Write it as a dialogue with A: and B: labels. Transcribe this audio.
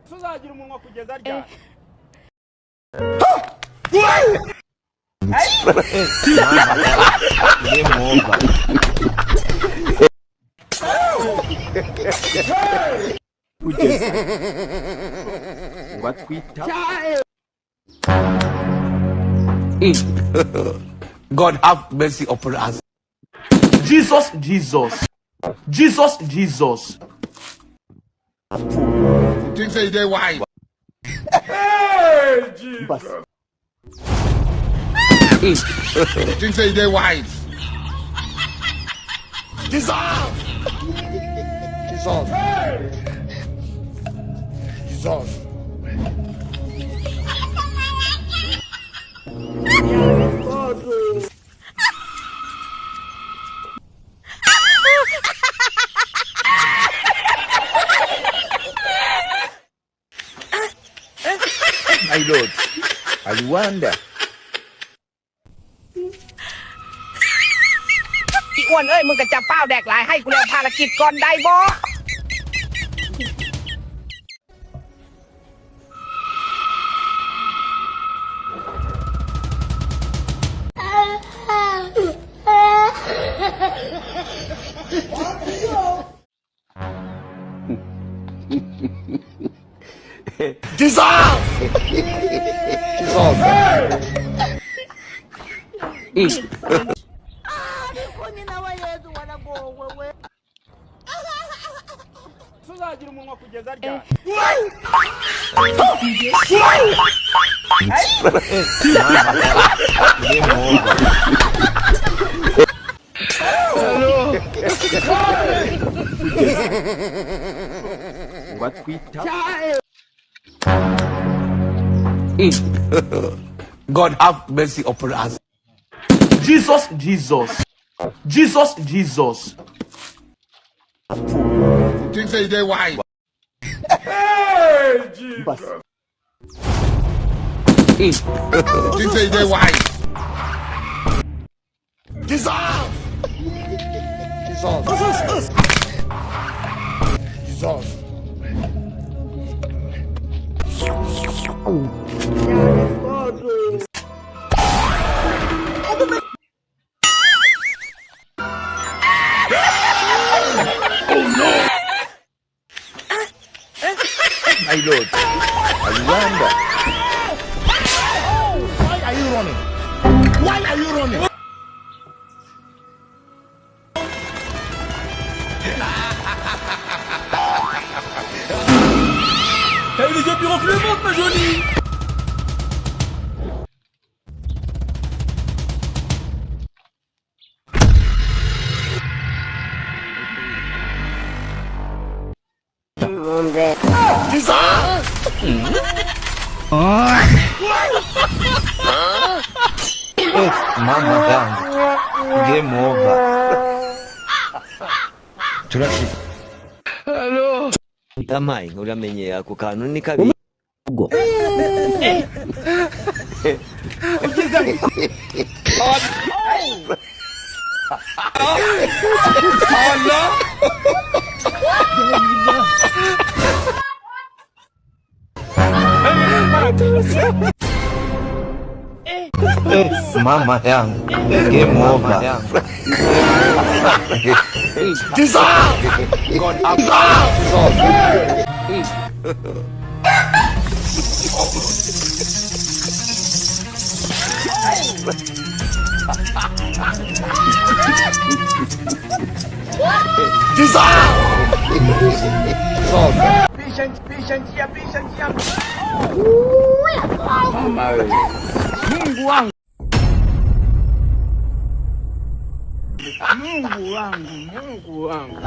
A: tuzagira umunwa kugeza ryari
B: God have mercy upon us.
A: Jesus, Jesus, Jesus, Jesus.
C: You think say they wise?
A: Hey, Jesus.
C: You think say they wise? Jesus! Jesus! Jesus! My Lord, I wonder.
D: อีอ้วนเอ้ยมึงก็จะเป้าแดกหลายให้กูแล้วภารกิจก่อนได้บ่
C: Jesus! Jesus!
A: tuzagira umunwa kugeza ryari
B: God have mercy upon us.
A: Jesus, Jesus, Jesus, Jesus.
C: You think say they wise?
A: Hey, Jesus.
C: You think say they wise? Jesus! Jesus! Jesus! My Lord, I wonder. Why are you running? Why are you running?
A: T'as eu les yeux plus ronds que le ventre, ma jolie.
B: Mama yangu. Game over.
C: Turashika.
B: Hello.
E: Tamai, uramenye ako kantu ni kabi. Ubwo.
B: Mama yangu. Game over.
C: Jesus!
B: God have
A: Mungu wangu. Mungu wangu, Mungu wangu.